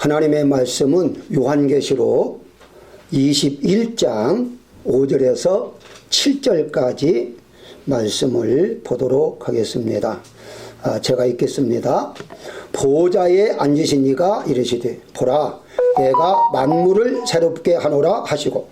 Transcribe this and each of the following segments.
하나님의 말씀은 요한계시록 21장 5절에서 7절까지 말씀을 보도록 하겠습니다. 제가 읽겠습니다. 보좌에 앉으신 이가 이르시되 보라 내가 만물을 새롭게 하노라 하시고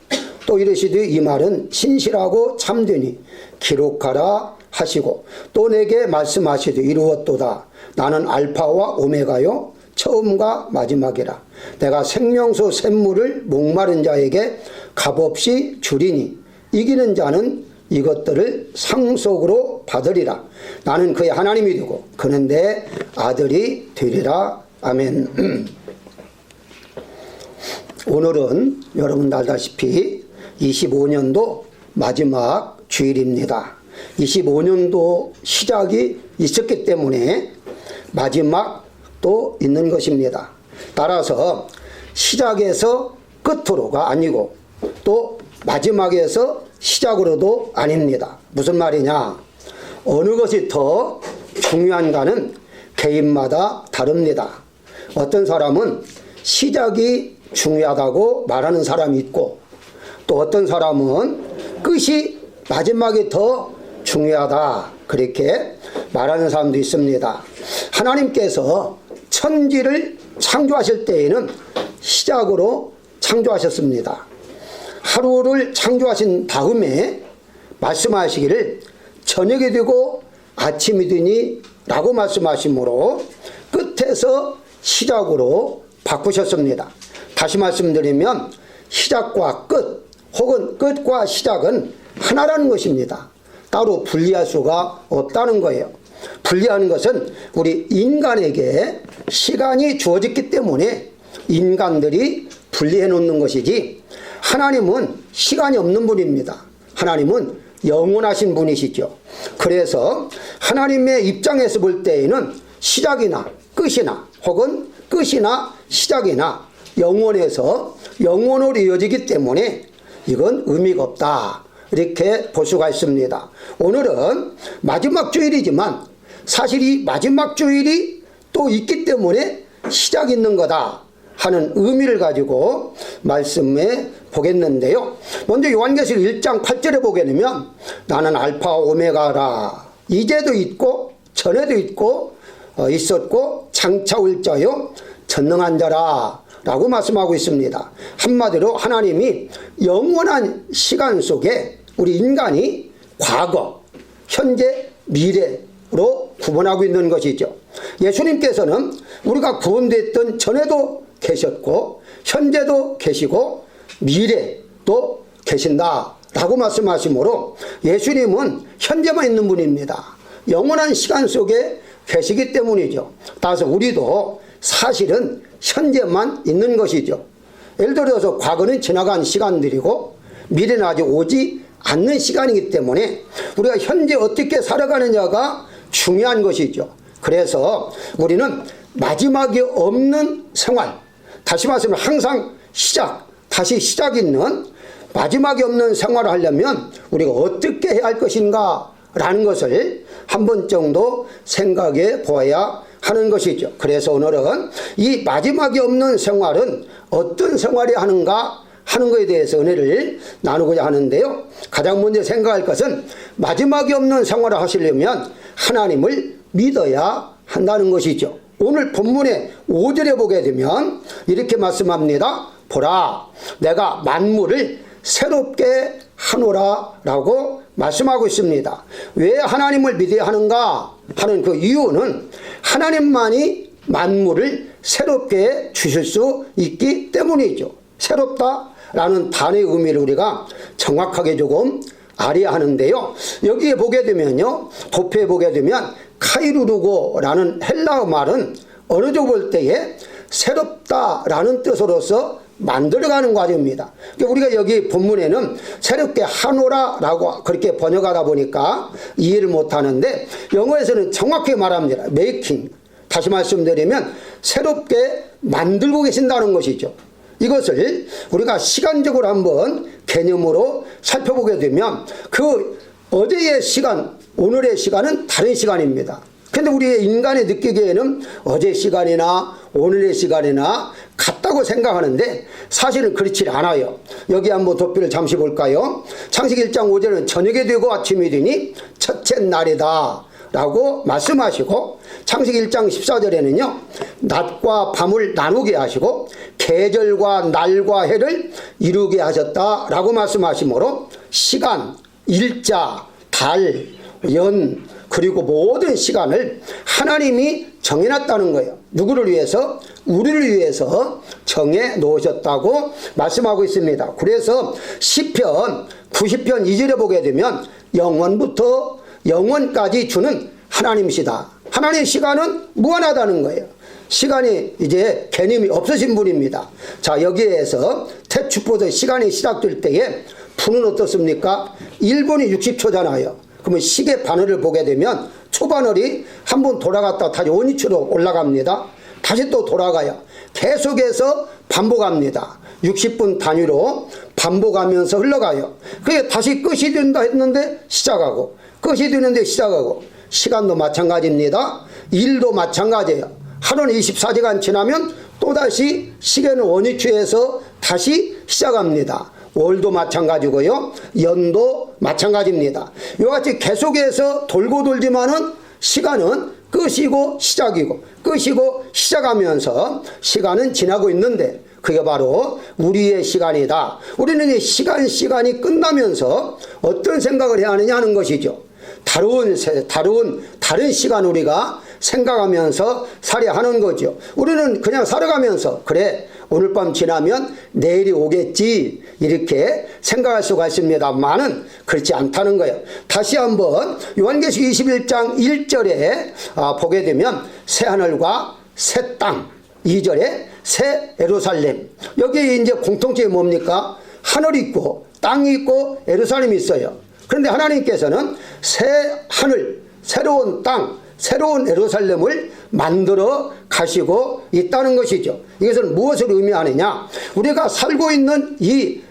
또 이르시되 이 말은 신실하고 참되니 기록하라 하시고 또 내게 말씀하시되 이루었도다. 나는 알파와 오메가요 처음과 마지막이라. 내가 생명수 샘물을 목마른 자에게 값없이 주리니 이기는 자는 이것들을 상속으로 받으리라. 나는 그의 하나님이 되고 그는 내 아들이 되리라. 아멘. 오늘은 여러분 알다시피 25년도 마지막 주일입니다. 25년도 시작이 있었기 때문에 마지막도 있는 것입니다. 따라서 시작에서 끝으로가 아니고 또 마지막에서 시작으로도 아닙니다. 무슨 말이냐? 어느 것이 더 중요한가는 개인마다 다릅니다. 어떤 사람은 시작이 중요하다고 말하는 사람이 있고 또 어떤 사람은 끝이 마지막이 더 중요하다 그렇게 말하는 사람도 있습니다. 하나님께서 천지를 창조하실 때에는 시작으로 창조하셨습니다. 하루를 창조하신 다음에 말씀하시기를 저녁이 되고 아침이 되니 라고 말씀하시므로 끝에서 시작으로 바꾸셨습니다. 다시 말씀드리면 시작과 끝 혹은 끝과 시작은 하나라는 것입니다. 따로 분리할 수가 없다는 거예요. 분리하는 것은 우리 인간에게 시간이 주어졌기 때문에 인간들이 분리해 놓는 것이지 하나님은 시간이 없는 분입니다. 하나님은 영원하신 분이시죠. 그래서 하나님의 입장에서 볼 때에는 시작이나 끝이나 혹은 끝이나 시작이나 영원에서 영원으로 이어지기 때문에 이건 의미가 없다 이렇게 볼 수가 있습니다. 오늘은 마지막 주일이지만 사실 이 마지막 주일이 또 있기 때문에 시작이 있는 거다 하는 의미를 가지고 말씀해 보겠는데요. 먼저 요한계시록 1장 8절에 보게 되면 나는 알파와 오메가라. 이제도 있고 전에도 있고 있었고 장차 올 자요 전능한 자라 라고 말씀하고 있습니다. 한마디로 하나님이 영원한 시간 속에 우리 인간이 과거, 현재, 미래로 구분하고 있는 것이죠. 예수님께서는 우리가 구원됐던 전에도 계셨고 현재도 계시고 미래도 계신다 라고 말씀하시므로 예수님은 현재만 있는 분입니다. 영원한 시간 속에 계시기 때문이죠. 따라서 우리도 사실은 현재만 있는 것이죠. 예를 들어서 과거는 지나간 시간들이고 미래는 아직 오지 않는 시간이기 때문에 우리가 현재 어떻게 살아가느냐가 중요한 것이죠. 그래서 우리는 마지막이 없는 생활, 다시 말하면 항상 시작, 다시 시작 있는 마지막이 없는 생활을 하려면 우리가 어떻게 해야 할 것인가 라는 것을 한 번 정도 생각해 보아야 하는 것이죠. 그래서 오늘은 이 마지막이 없는 생활은 어떤 생활이 하는가 하는 것에 대해서 은혜를 나누고자 하는데요. 가장 먼저 생각할 것은 마지막이 없는 생활을 하시려면 하나님을 믿어야 한다는 것이죠. 오늘 본문의 5절에 보게 되면 이렇게 말씀합니다. 보라 내가 만물을 새롭게 하노라 라고 말씀하고 있습니다. 왜 하나님을 믿어야 하는가 하는 그 이유는 하나님만이 만물을 새롭게 주실 수 있기 때문이죠. 새롭다 라는 단어의 의미를 우리가 정확하게 조금 알아야 하는데요. 여기에 보게 되면요, 도표에 보게 되면 카이루르고 라는 헬라어 말은 어느 쪽 볼 때에 새롭다 라는 뜻으로서 만들어가는 과정입니다. 우리가 여기 본문에는 새롭게 하노라 라고 그렇게 번역하다 보니까 이해를 못하는데 영어에서는 정확히 말합니다. making. 다시 말씀드리면 새롭게 만들고 계신다는 것이죠. 이것을 우리가 시간적으로 한번 개념으로 살펴보게 되면 그 어제의 시간, 오늘의 시간은 다른 시간입니다. 근데 우리 인간이 느끼기에는 어제 시간이나 오늘의 시간이나 같다고 생각하는데 사실은 그렇지 않아요. 여기 한번 도표를 잠시 볼까요? 창세기 1장 5절은 저녁이 되고 아침이 되니 첫째 날이다 라고 말씀하시고, 창세기 1장 14절에는요 낮과 밤을 나누게 하시고 계절과 날과 해를 이루게 하셨다라고 말씀하시므로 시간, 일자, 달, 연, 그리고 모든 시간을 하나님이 정해놨다는 거예요. 누구를 위해서? 우리를 위해서 정해 놓으셨다고 말씀하고 있습니다. 그래서 시편 90편 2절에 보게 되면 영원부터 영원까지 주는 하나님이시다. 하나님의 시간은 무한하다는 거예요. 시간이 이제 개념이 없으신 분입니다. 자, 여기에서 태축부터 시간이 시작될 때에 분은 어떻습니까? 1분이 60초잖아요. 그러면 시계 바늘을 보게 되면 초바늘이 한 번 돌아갔다 다시 원위치로 올라갑니다. 다시 또 돌아가요. 계속해서 반복합니다. 60분 단위로 반복하면서 흘러가요. 그게 다시 끝이 된다 했는데 시작하고, 끝이 되는데 시작하고, 시간도 마찬가지입니다. 일도 마찬가지예요. 하루는 24시간 지나면 또다시 시계는 원위치에서 다시 시작합니다. 월도 마찬가지고요. 연도 마찬가지입니다. 이같이 계속해서 돌고 돌지만은 시간은 끝이고 시작이고 끝이고 시작하면서 시간은 지나고 있는데 그게 바로 우리의 시간이다. 우리는 이 시간이 끝나면서 어떤 생각을 해야 하느냐 하는 것이죠. 다른 시간 우리가 생각하면서 살아야 하는 거죠. 우리는 그냥 살아가면서 그래 오늘 밤 지나면 내일이 오겠지 이렇게 생각할 수가 있습니다만은 그렇지 않다는 거예요. 다시 한번 요한계시록 21장 1절에 보게 되면 새 하늘과 새 땅, 2절에 새 예루살렘. 여기에 이제 공통점이 뭡니까? 하늘이 있고 땅이 있고 예루살렘이 있어요. 그런데 하나님께서는 새 하늘, 새로운 땅, 새로운 예루살렘을 만들어 가시고 있다는 것이죠. 이것은 무엇을 의미하느냐? 우리가 살고 있는 이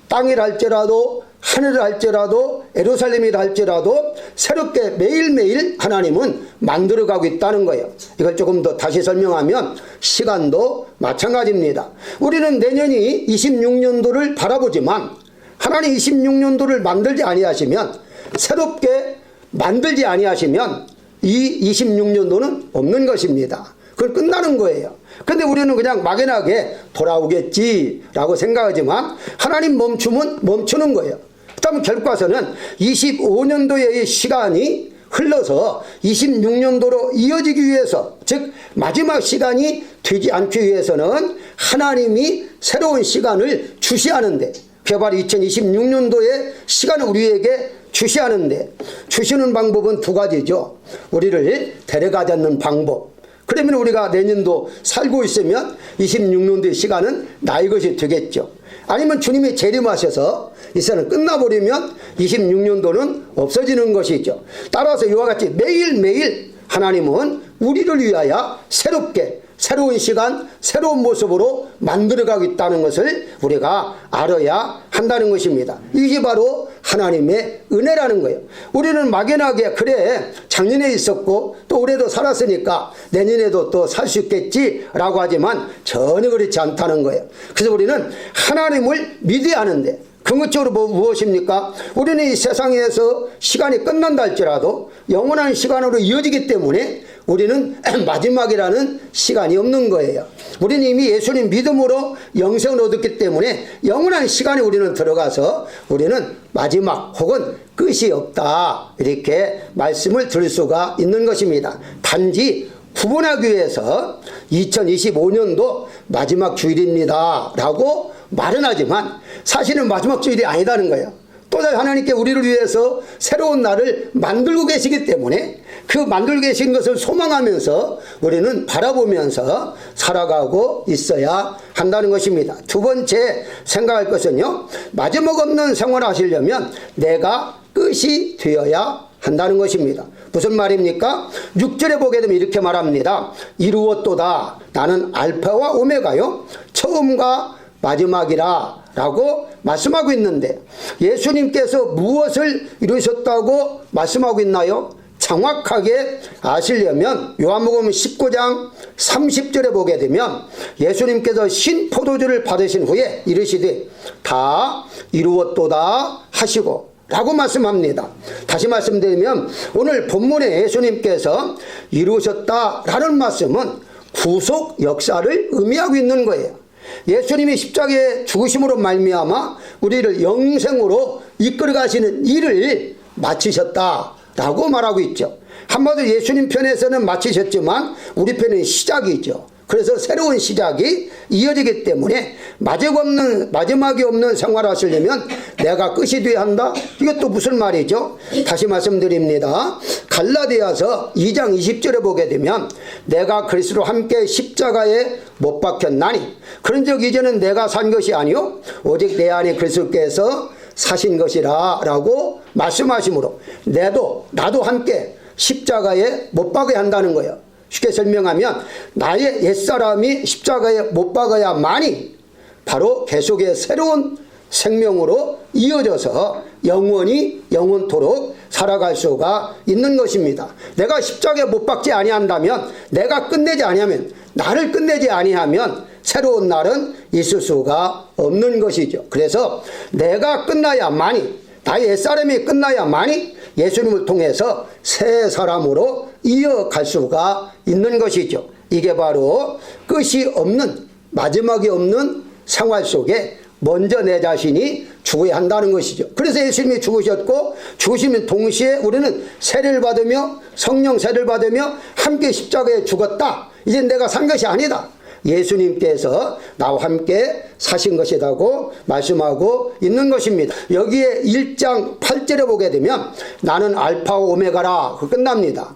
땅이라 할지라도 하늘을 할지라도 예루살렘이라 할지라도 새롭게 매일매일 하나님은 만들어가고 있다는 거예요. 이걸 조금 더 다시 설명하면 시간도 마찬가지입니다. 우리는 내년이 26년도를 바라보지만 하나님 26년도를 만들지 아니하시면, 새롭게 만들지 아니하시면 이 26년도는 없는 것입니다. 그건 끝나는 거예요. 근데 우리는 그냥 막연하게 돌아오겠지라고 생각하지만 하나님 멈춤은 멈추는 거예요. 그다음 결과서는 25년도의 시간이 흘러서 26년도로 이어지기 위해서, 즉 마지막 시간이 되지 않기 위해서는 하나님이 새로운 시간을 주시하는데, 개발 2026년도의 시간을 우리에게 주시하는데, 주시는 방법은 두 가지죠. 우리를 데려가자는 방법. 그러면 우리가 내년도 살고 있으면 26년도의 시간은 나의 것이 되겠죠. 아니면 주님이 재림하셔서 이 세상은 끝나버리면 26년도는 없어지는 것이죠. 따라서 이와 같이 매일매일 하나님은 우리를 위하여 새롭게 새로운 시간, 새로운 모습으로 만들어가고 있다는 것을 우리가 알아야 한다는 것입니다. 이게 바로 하나님의 은혜라는 거예요. 우리는 막연하게 그래 작년에 있었고 또 올해도 살았으니까 내년에도 또 살 수 있겠지라고 하지만 전혀 그렇지 않다는 거예요. 그래서 우리는 하나님을 믿어야 하는데, 궁극적으로 무엇입니까? 우리는 이 세상에서 시간이 끝난다 할지라도 영원한 시간으로 이어지기 때문에 우리는 마지막이라는 시간이 없는 거예요. 우리는 이미 예수님 믿음으로 영생을 얻었기 때문에 영원한 시간에 우리는 들어가서 우리는 마지막 혹은 끝이 없다, 이렇게 말씀을 드릴 수가 있는 것입니다. 단지 구분하기 위해서 2025년도 마지막 주일입니다 라고 말은 하지만 사실은 마지막 주일이 아니다는 거예요. 또다시 하나님께 우리를 위해서 새로운 날을 만들고 계시기 때문에 그 만들고 계신 것을 소망하면서 우리는 바라보면서 살아가고 있어야 한다는 것입니다. 두 번째 생각할 것은요, 마지막 없는 생활을 하시려면 내가 끝이 되어야 한다는 것입니다. 무슨 말입니까? 6절에 보게 되면 이렇게 말합니다. 이루었도다. 나는 알파와 오메가요, 처음과 마지막이라 라고 말씀하고 있는데, 예수님께서 무엇을 이루셨다고 말씀하고 있나요? 정확하게 아시려면 요한복음 19장 30절에 보게 되면 예수님께서 신포도주를 받으신 후에 이르시되 다 이루었도다 하시고 라고 말씀합니다. 다시 말씀드리면 오늘 본문에 예수님께서 이루셨다라는 말씀은 구속 역사를 의미하고 있는 거예요. 예수님이 십자가에 죽으심으로 말미암아 우리를 영생으로 이끌어 가시는 일을 마치셨다라고 말하고 있죠. 한마디로 예수님 편에서는 마치셨지만 우리 편은 시작이죠. 그래서 새로운 시작이 이어지기 때문에 마지막이 없는 생활하시려면 내가 끝이 돼야 한다? 이것도 무슨 말이죠? 다시 말씀드립니다. 갈라디아서 2장 20절에 보게 되면 내가 그리스도와 함께 십자가에 못 박혔나니 그런즉 이제는 내가 산 것이 아니요 오직 내 안에 그리스도께서 사신 것이라 라고 말씀하시므로 나도 함께 십자가에 못 박아야 한다는 거예요. 쉽게 설명하면 나의 옛사람이 십자가에 못 박아야만이 바로 계속의 새로운 생명으로 이어져서 영원토록 살아갈 수가 있는 것입니다. 내가 십자가에 못 박지 아니한다면, 내가 끝내지 아니하면, 나를 끝내지 아니하면 새로운 날은 있을 수가 없는 것이죠. 그래서 내가 끝나야만이, 나의 옛사람이 끝나야만이 예수님을 통해서 새 사람으로 이어갈 수가 있는 것이죠. 이게 바로 끝이 없는, 마지막이 없는 생활 속에 먼저 내 자신이 죽어야 한다는 것이죠. 그래서 예수님이 죽으셨고 죽으시면 동시에 우리는 세례를 받으며 성령 세례를 받으며 함께 십자가에 죽었다. 이제 내가 산 것이 아니다. 예수님께서 나와 함께 사신 것이라고 말씀하고 있는 것입니다. 여기에 1장 8절에 보게 되면 나는 알파와 오메가라 끝납니다.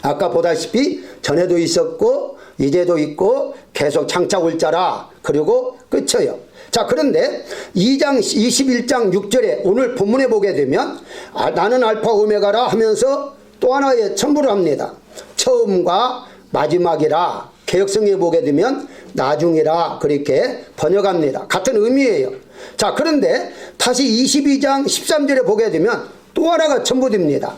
아까 보다시피 전에도 있었고 이제도 있고 계속 장차 올 자라 그리고 끝이에요. 자, 그런데 21장 6절에 오늘 본문에 보게 되면 나는 알파 오메가라 하면서 또 하나의 첨부를 합니다. 처음과 마지막이라, 개역성에 보게 되면 나중이라 그렇게 번역합니다. 같은 의미예요. 자, 그런데 다시 22장 13절에 보게 되면 또 하나가 첨부됩니다.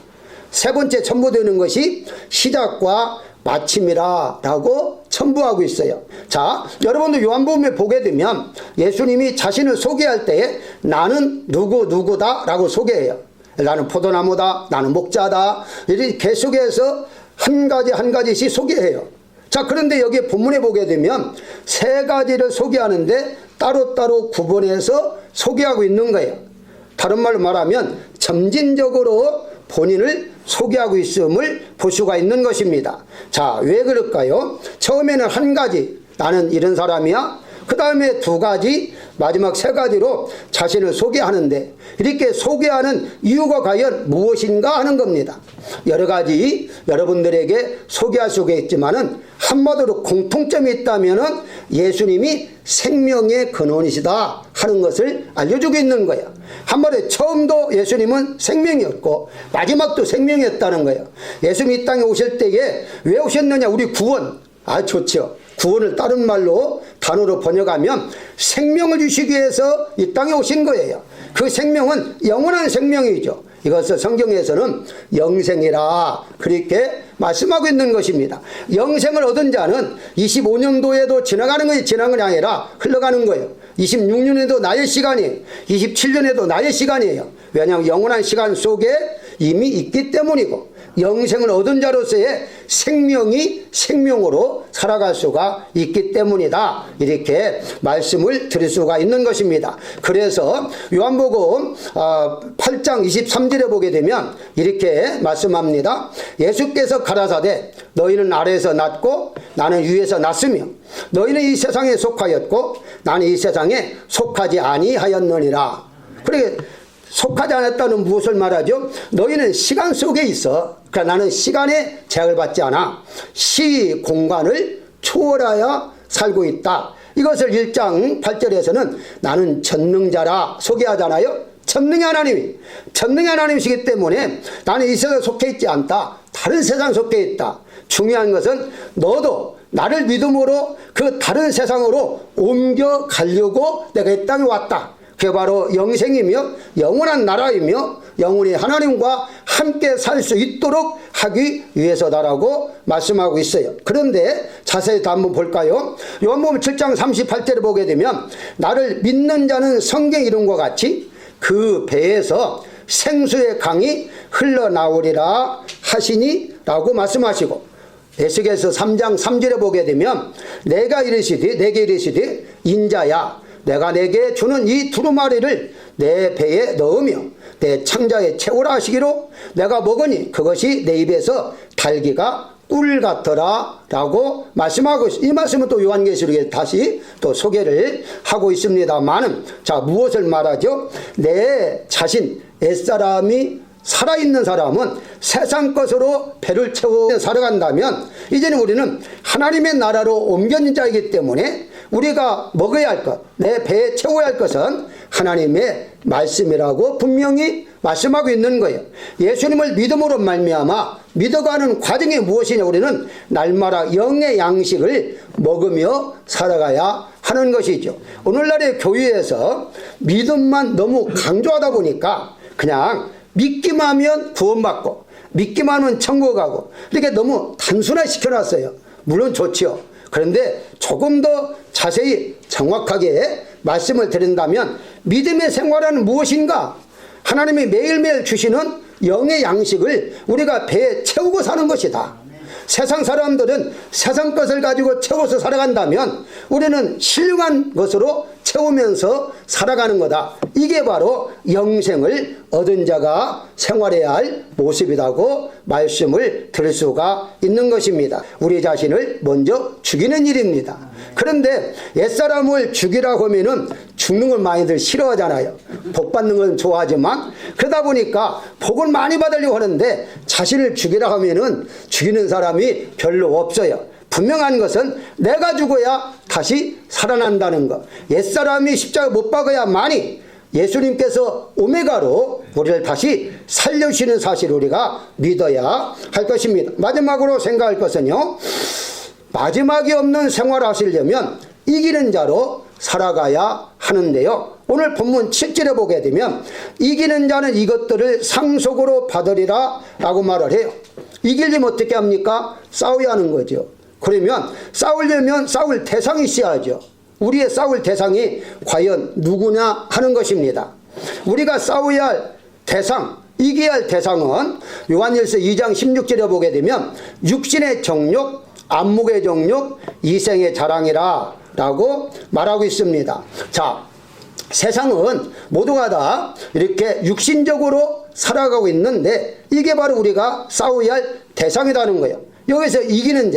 세 번째 첨부되는 것이 시작과 마침이라 라고 첨부하고 있어요. 자, 여러분도 요한복음에 보게 되면 예수님이 자신을 소개할 때에 나는 누구다 라고 소개해요. 나는 포도나무다, 나는 목자다, 이렇게 계속해서 한 가지씩 소개해요. 자, 그런데 여기 본문에 보게 되면 세 가지를 소개하는데 따로따로 구분해서 소개하고 있는 거예요. 다른 말로 말하면 점진적으로 본인을 소개하고 있음을 볼 수가 있는 것입니다. 자, 왜 그럴까요? 처음에는 한 가지, 나는 이런 사람이야. 그 다음에 두 가지, 마지막 세 가지로 자신을 소개하는데 이렇게 소개하는 이유가 과연 무엇인가 하는 겁니다. 여러 가지 여러분들에게 소개할 수가 있지만은 한마디로 공통점이 있다면은 예수님이 생명의 근원이시다 하는 것을 알려주고 있는 거예요. 한마디로 처음도 예수님은 생명이었고 마지막도 생명이었다는 거예요. 예수님이 이 땅에 오실 때에 왜 오셨느냐? 우리 구원. 좋죠. 구원을 다른 말로 단어로 번역하면 생명을 주시기 위해서 이 땅에 오신 거예요. 그 생명은 영원한 생명이죠. 이것을 성경에서는 영생이라 그렇게 말씀하고 있는 것입니다. 영생을 얻은 자는 25년도에도 지나가는 것이 지난 건 아니라 흘러가는 거예요. 26년에도 나의 시간이에요. 27년에도 나의 시간이에요. 왜냐하면 영원한 시간 속에 이미 있기 때문이고 영생을 얻은 자로서의 생명이 생명으로 살아갈 수가 있기 때문이다. 이렇게 말씀을 드릴 수가 있는 것입니다. 그래서 요한복음 8장 23절에 보게 되면 이렇게 말씀합니다. 예수께서 가라사대 너희는 아래에서 났고 나는 위에서 났으며 너희는 이 세상에 속하였고 나는 이 세상에 속하지 아니하였느니라. 그러니까 속하지 않았다는 무엇을 말하죠? 너희는 시간 속에 있어. 그러니까 나는 시간에 제약을 받지 않아. 시, 공간을 초월하여 살고 있다. 이것을 1장 8절에서는 나는 전능자라 소개하잖아요. 전능의 하나님이시기 때문에 나는 이 세상에 속해 있지 않다. 다른 세상에 속해 있다. 중요한 것은 너도 나를 믿음으로 그 다른 세상으로 옮겨가려고 내가 이 땅에 왔다. 그게 바로 영생이며 영원한 나라이며 영원히 하나님과 함께 살 수 있도록 하기 위해서다라고 말씀하고 있어요. 그런데 자세히 또 한번 볼까요? 요한복음 7장 38절을 보게 되면 나를 믿는 자는 성경 이름과 같이 그 배에서 생수의 강이 흘러나오리라 하시니 라고 말씀하시고, 에스겔서 3장 3절에 보게 되면 내게 이르시되 인자야 내가 내게 주는 이 두루마리를 내 배에 넣으며 내 창자에 채우라 하시기로 내가 먹으니 그것이 내 입에서 달기가 꿀 같더라 라고 말씀하고 있습니다. 이 말씀은 또 요한계시록에 다시 또 소개를 하고 있습니다만은, 자, 무엇을 말하죠? 내 자신 옛사람이 살아있는 사람은 세상 것으로 배를 채워 살아간다면 이제는 우리는 하나님의 나라로 옮겨진 자이기 때문에 우리가 먹어야 할 것, 내 배에 채워야 할 것은 하나님의 말씀이라고 분명히 말씀하고 있는 거예요. 예수님을 믿음으로 말미암아 믿어가는 과정이 무엇이냐? 우리는 날마다 영의 양식을 먹으며 살아가야 하는 것이죠. 오늘날의 교회에서 믿음만 너무 강조하다 보니까 그냥 믿기만 하면 구원받고 믿기만 하면 천국 가고 이렇게 너무 단순화 시켜놨어요. 물론 좋지요. 그런데 조금 더 자세히 정확하게 말씀을 드린다면 믿음의 생활은 무엇인가? 하나님이 매일매일 주시는 영의 양식을 우리가 배에 채우고 사는 것이다. 세상 사람들은 세상 것을 가지고 채워서 살아간다면 우리는 신령한 것으로 채우면서 살아가는 거다. 이게 바로 영생을 얻은 자가 생활해야 할 모습이라고 말씀을 들을 수가 있는 것입니다. 우리 자신을 먼저 죽이는 일입니다. 그런데 옛사람을 죽이라고 하면은 죽는 걸 많이들 싫어하잖아요. 복 받는 건 좋아하지만 그러다 보니까 복을 많이 받으려고 하는데 자신을 죽이라 하면은 죽이는 사람이 별로 없어요. 분명한 것은 내가 죽어야 다시 살아난다는 것. 옛사람이 십자가 못 박아야만이 예수님께서 오메가로 우리를 다시 살려주시는 사실을 우리가 믿어야 할 것입니다. 마지막으로 생각할 것은요, 마지막이 없는 생활을 하시려면 이기는 자로 살아가야 하는데요, 오늘 본문 7절에 보게 되면 이기는 자는 이것들을 상속으로 받으리라 라고 말을 해요. 이기려면 어떻게 합니까? 싸워야 하는 거죠. 그러면 싸우려면 싸울 대상이 있어야죠. 우리의 싸울 대상이 과연 누구냐 하는 것입니다. 우리가 싸워야 할 대상, 이겨야 할 대상은 요한일서 2장 16절에 보게 되면 육신의 정욕, 안목의 정욕, 이생의 자랑이라 라고 말하고 있습니다. 자, 세상은 모두가 다 이렇게 육신적으로 살아가고 있는데 이게 바로 우리가 싸워야 할 대상이라는 거예요. 여기서 이기는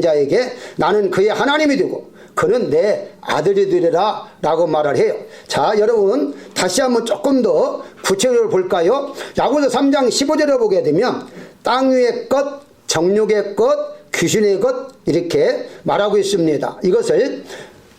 자에게 나는 그의 하나님이 되고 그는 내 아들이 되리라 라고 말을 해요. 자, 여러분 다시 한번 조금 더 구체적으로 볼까요? 야고보서 3장 15절을 보게 되면 땅 위의 것, 정욕의 것, 귀신의 것 이렇게 말하고 있습니다. 이것을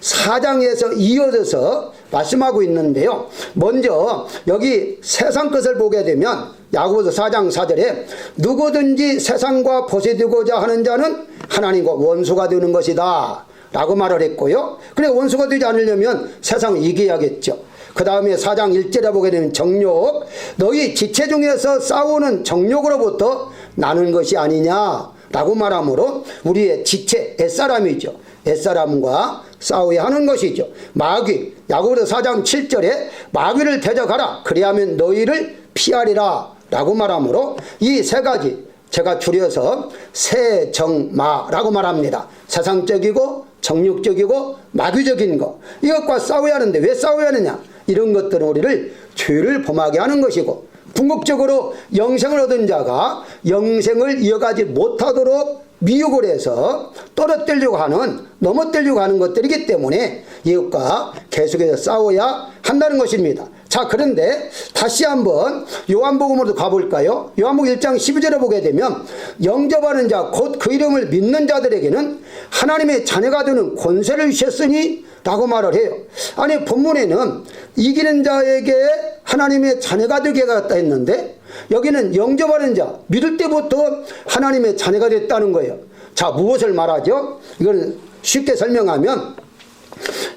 4장에서 이어져서 말씀하고 있는데요, 먼저 여기 세상 것을 보게 되면 야고보서 4장 4절에 누구든지 세상과 보세되고자 하는 자는 하나님과 원수가 되는 것이다 라고 말을 했고요. 그래, 원수가 되지 않으려면 세상을 이겨야겠죠. 그 다음에 4장 1절에 보게 되면 정욕, 너희 지체 중에서 싸우는 정욕으로부터 나는 것이 아니냐 라고 말하므로 우리의 지체, 옛사람이죠. 옛사람과 싸워야 하는 것이죠. 마귀, 야고보서 4장 7절에 마귀를 대적하라 그리하면 너희를 피하리라 라고 말하므로 이 세 가지 제가 줄여서 세정마라고 말합니다. 세상적이고 정욕적이고 마귀적인 것, 이것과 싸워야 하는데 왜 싸워야 하느냐? 이런 것들은 우리를 죄를 범하게 하는 것이고, 궁극적으로 영생을 얻은 자가 영생을 이어가지 못하도록 미혹을 해서 떨어뜨리려고 하는, 넘어뜨리려고 하는 것들이기 때문에 이것과 계속해서 싸워야 한다는 것입니다. 자, 그런데 다시 한번 요한복음으로 가볼까요? 요한복음 1장 12절에 보게 되면 영접하는 자 곧 그 이름을 믿는 자들에게는 하나님의 자녀가 되는 권세를 주셨으니 라고 말을 해요. 아니, 본문에는 이기는 자에게 하나님의 자녀가 되게 하겠다 했는데 여기는 영접하는 자, 믿을 때부터 하나님의 자녀가 됐다는 거예요. 자, 무엇을 말하죠? 이걸 쉽게 설명하면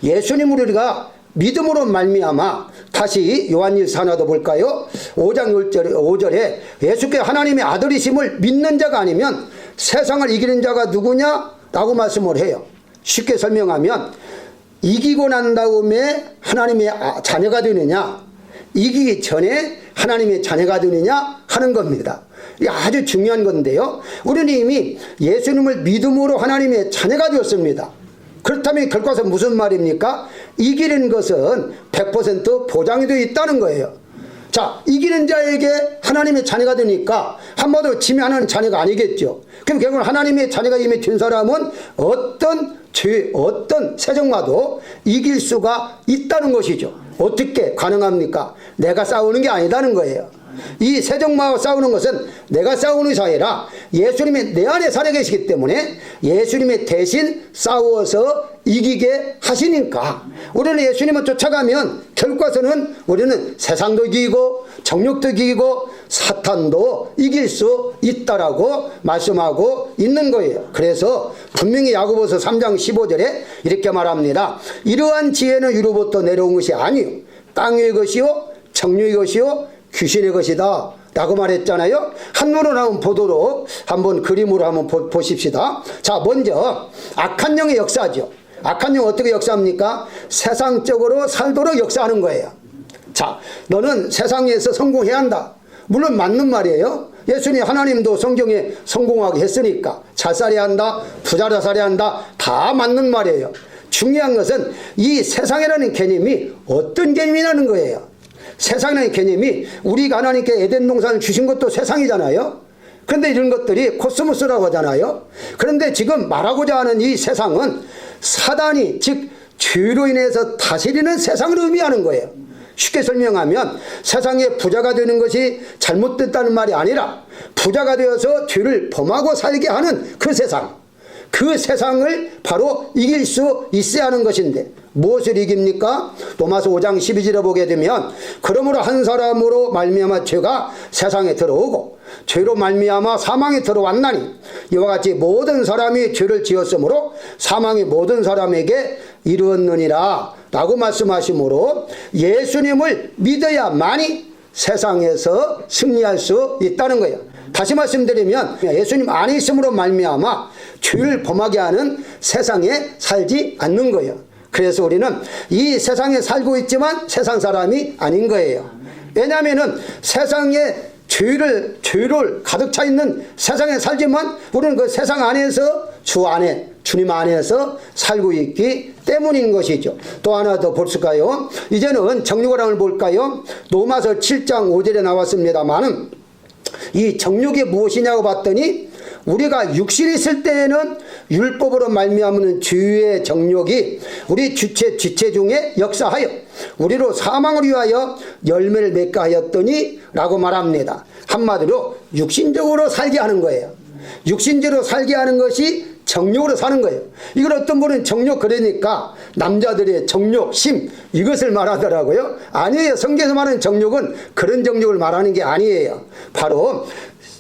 예수님을 우리가 믿음으로 말미암아 다시 요한일서 하나 더 볼까요? 5장 5절에 예수께 하나님의 아들이심을 믿는 자가 아니면 세상을 이기는 자가 누구냐? 라고 말씀을 해요. 쉽게 설명하면 이기고 난 다음에 하나님의 자녀가 되느냐, 이기기 전에 하나님의 자녀가 되느냐 하는 겁니다. 이게 아주 중요한 건데요. 우리는 이미 예수님을 믿음으로 하나님의 자녀가 되었습니다. 그렇다면 결과서 무슨 말입니까? 이기는 것은 100% 보장이 되어 있다는 거예요. 자, 이기는 자에게 하나님의 자녀가 되니까 한마디로 지면하는 자녀가 아니겠죠. 그럼 결국 하나님의 자녀가 이미 된 사람은 어떤 죄, 어떤 세정마도 이길 수가 있다는 것이죠. 어떻게 가능합니까? 내가 싸우는 게 아니다는 거예요. 이 세정마와 싸우는 것은 내가 싸우는 것이 아니라 예수님이 내 안에 살아 계시기 때문에 예수님이 대신 싸워서 이기게 하시니까 우리는 예수님을 쫓아가면 결과서는 우리는 세상도 이기고 정욕도 이기고 사탄도 이길 수 있다라고 말씀하고 있는 거예요. 그래서 분명히 야고보서 3장 15절에 이렇게 말합니다. 이러한 지혜는 위로부터 내려온 것이 아니요 땅의 것이요 정욕의 것이요 귀신의 것이다 라고 말했잖아요. 한문으로 한번 보도록 한번 그림으로 한번 보십시다. 자, 먼저 악한 영의 역사죠. 악한 영 어떻게 역사합니까? 세상적으로 살도록 역사하는 거예요. 자, 너는 세상에서 성공해야 한다. 물론 맞는 말이에요. 예수님 하나님도 성경에 성공하게 했으니까 잘 살아야 한다, 부자로 살아야 한다, 다 맞는 말이에요. 중요한 것은 이 세상이라는 개념이 어떤 개념이라는 거예요. 세상이라는 개념이 우리가 하나님께 에덴 동산을 주신 것도 세상이잖아요. 그런데 이런 것들이 코스모스라고 하잖아요. 그런데 지금 말하고자 하는 이 세상은 사단이 즉 죄로 인해서 다스리는 세상을 의미하는 거예요. 쉽게 설명하면 세상에 부자가 되는 것이 잘못됐다는 말이 아니라 부자가 되어서 죄를 범하고 살게 하는 그 세상, 그 세상을 바로 이길 수 있어야 하는 것인데 무엇을 이깁니까? 로마서 5장 12절에 보게 되면 그러므로 한 사람으로 말미암아 죄가 세상에 들어오고 죄로 말미암아 사망에 들어왔나니 이와 같이 모든 사람이 죄를 지었으므로 사망이 모든 사람에게 이르렀느니라 라고 말씀하시므로 예수님을 믿어야만이 세상에서 승리할 수 있다는 거예요. 다시 말씀드리면 예수님 안에 있음으로 말미암아 죄를 범하게 하는 세상에 살지 않는 거예요. 그래서 우리는 이 세상에 살고 있지만 세상 사람이 아닌 거예요. 왜냐하면 세상에 죄를 가득 차 있는 세상에 살지만 우리는 그 세상 안에서 주 안에 주님 안에서 살고 있기 때문인 것이죠. 또 하나 더 볼까요? 이제는 정욕을 볼까요? 로마서 7장 5절에 나왔습니다만은 이 정욕이 무엇이냐고 봤더니 우리가 육신이 있을 때에는 율법으로 말미암는 죄의 정욕이 우리 지체 중에 역사하여 우리로 사망을 위하여 열매를 맺게 하였더니 라고 말합니다. 한마디로 육신적으로 살게 하는 거예요. 육신적으로 살게 하는 것이 정욕으로 사는 거예요. 이걸 어떤 분은 정욕 그러니까 남자들의 정욕심 이것을 말하더라고요. 아니에요. 성경에서 말하는 정욕은 그런 정욕을 말하는 게 아니에요. 바로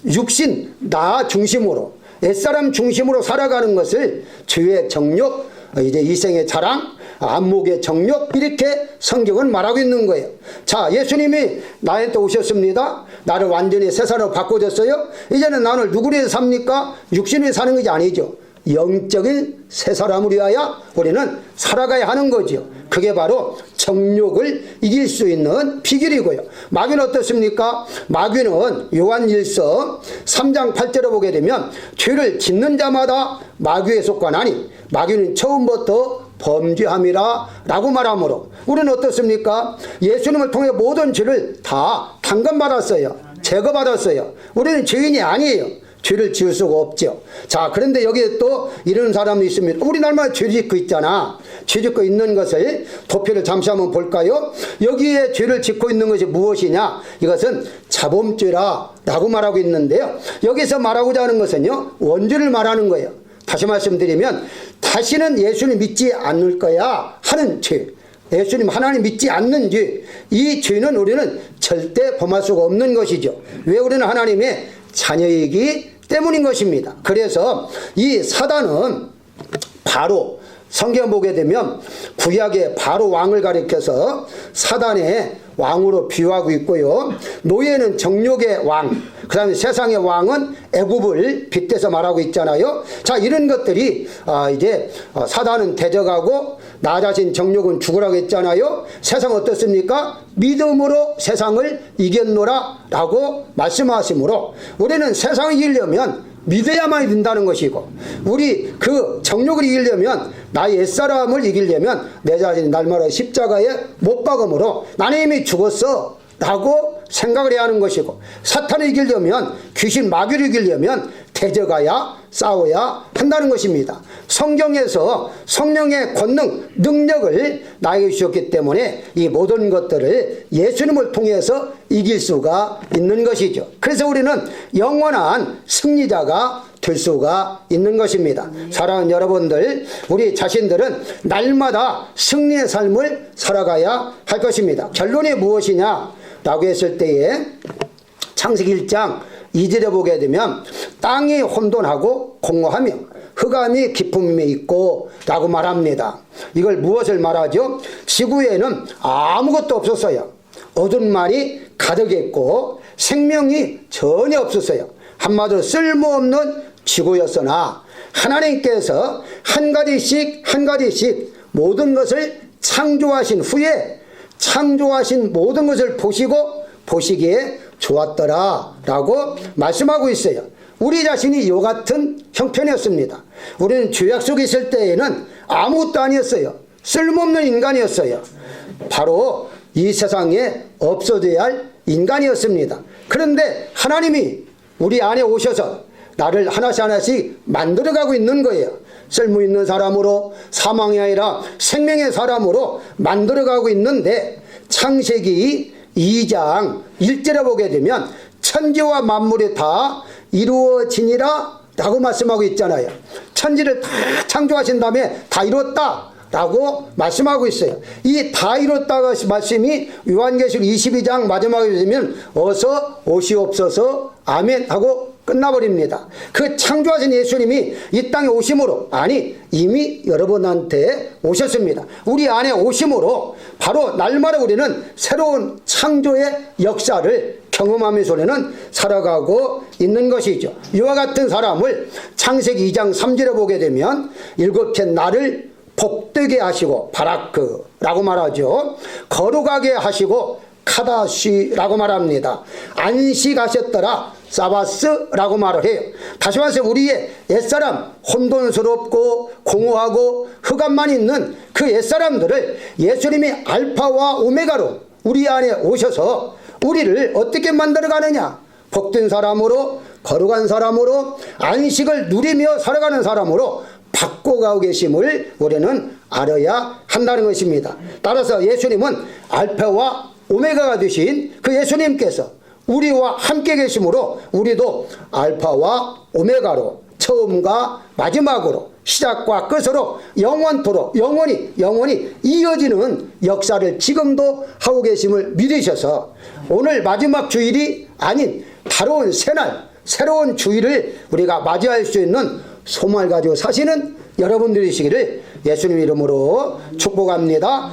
육신 나 중심으로 옛사람 중심으로 살아가는 것을 죄의 정욕, 이제 이생의 자랑, 안목의 정욕 이렇게 성경은 말하고 있는 거예요. 자, 예수님이 나한테 오셨습니다. 나를 완전히 새 사람으로 바꿔줬어요. 이제는 나를 누구로 해서 삽니까? 육신으로 사는 것이 아니죠. 영적인 새 사람을 위하여 우리는 살아가야 하는 거죠. 그게 바로 정욕을 이길 수 있는 비결이고요. 마귀는 어떻습니까? 마귀는 요한일서 3장 8절에 보게 되면 죄를 짓는 자마다 마귀에 속하나니 마귀는 처음부터 범죄함이라 라고 말하므로 우리는 어떻습니까? 예수님을 통해 모든 죄를 다 탕감받았어요. 제거받았어요. 우리는 죄인이 아니에요. 죄를 지을 수가 없죠. 자, 그런데 여기에 또 이런 사람이 있습니다. 우리 날마다 죄 짓고 있잖아. 죄 짓고 있는 것을 도표를 잠시 한번 볼까요? 여기에 죄를 짓고 있는 것이 무엇이냐? 이것은 자범죄라 라고 말하고 있는데요. 여기서 말하고자 하는 것은요, 원죄를 말하는 거예요. 다시 말씀드리면 다시는 예수님 믿지 않을 거야 하는 죄. 예수님 하나님 믿지 않는 죄. 이 죄는 우리는 절대 범할 수가 없는 것이죠. 왜? 우리는 하나님의 자녀이기 때문인 것입니다. 그래서 이 사단은 바로 성경 보게 되면 구약의 바로 왕을 가리켜서 사단의 왕으로 비유하고 있고요. 노예는 정욕의 왕, 그 다음에 세상의 왕은 애굽을 빗대서 말하고 있잖아요. 자, 이런 것들이 이제 사단은 대적하고 나 자신 정욕은 죽으라고 했잖아요. 세상 어떻습니까? 믿음으로 세상을 이겼노라 라고 말씀하시므로 우리는 세상을 이기려면 믿어야만 된다는 것이고, 우리 그 정욕을 이기려면, 나의 옛사람을 이기려면 내 자신이 날마다 십자가에 못 박음으로 나는 이미 죽었어 라고 생각을 해야 하는 것이고, 사탄을 이기려면, 귀신 마귀를 이기려면 대적하야 싸워야 한다는 것입니다. 성경에서 성령의 권능, 능력을 나에게 주셨기 때문에 이 모든 것들을 예수님을 통해서 이길 수가 있는 것이죠. 그래서 우리는 영원한 승리자가 될 수가 있는 것입니다. 사랑하는 여러분들, 우리 자신들은 날마다 승리의 삶을 살아가야 할 것입니다. 결론이 무엇이냐 라고 했을 때에 창세기 1장 2절에 보게 되면 땅이 혼돈하고 공허하며 흑암이 깊음에 있고 라고 말합니다. 이걸 무엇을 말하죠? 지구에는 아무것도 없었어요. 어둠만이 가득했고 생명이 전혀 없었어요. 한마디로 쓸모없는 지구였으나 하나님께서 한 가지씩 모든 것을 창조하신 후에 창조하신 모든 것을 보시기에 좋았더라 라고 말씀하고 있어요. 우리 자신이 이와 같은 형편이었습니다. 우리는 죄악 속에 있을 때에는 아무것도 아니었어요. 쓸모없는 인간이었어요. 바로 이 세상에 없어져야 할 인간이었습니다. 그런데 하나님이 우리 안에 오셔서 나를 하나씩 만들어가고 있는 거예요. 쓸모있는 사람으로, 사망이 아니라 생명의 사람으로 만들어가고 있는데, 창세기 2장 1절에 보게 되면 천지와 만물이 다 이루어지니라 라고 말씀하고 있잖아요. 천지를 다 창조하신 다음에 다 이뤘다 라고 말씀하고 있어요. 이 다 이뤘다가 말씀이 요한계시록 22장 마지막에 되면 어서 오시옵소서 아멘 하고 끝나버립니다. 그 창조하신 예수님이 이 땅에 오심으로, 아니 이미 여러분한테 오셨습니다. 우리 안에 오심으로 바로 날마다 우리는 새로운 창조의 역사를 경험하면서 우리는 살아가고 있는 것이죠. 이와 같은 사람을 창세기 2장 3절에 보게 되면 일곱째 날을 복되게 하시고 바라크라고 말하죠. 거룩하게 하시고 카다시라고 말합니다. 안식하셨더라 사바스라고 말을 해요. 다시 말해서 우리의 옛사람, 혼돈스럽고 공허하고 흑암만 있는 그 옛사람들을 예수님이 알파와 오메가로 우리 안에 오셔서 우리를 어떻게 만들어가느냐, 복된 사람으로, 거룩한 사람으로, 안식을 누리며 살아가는 사람으로 바꿔가고 계심을 우리는 알아야 한다는 것입니다. 따라서 예수님은 알파와 오메가가 되신 그 예수님께서 우리와 함께 계심으로 우리도 알파와 오메가로, 처음과 마지막으로, 시작과 끝으로 영원토록 영원히 이어지는 역사를 지금도 하고 계심을 믿으셔서 오늘 마지막 주일이 아닌 다른 새날, 새로운 주일을 우리가 맞이할 수 있는 소망을 가지고 사시는 여러분들이시기를 예수님 이름으로 축복합니다.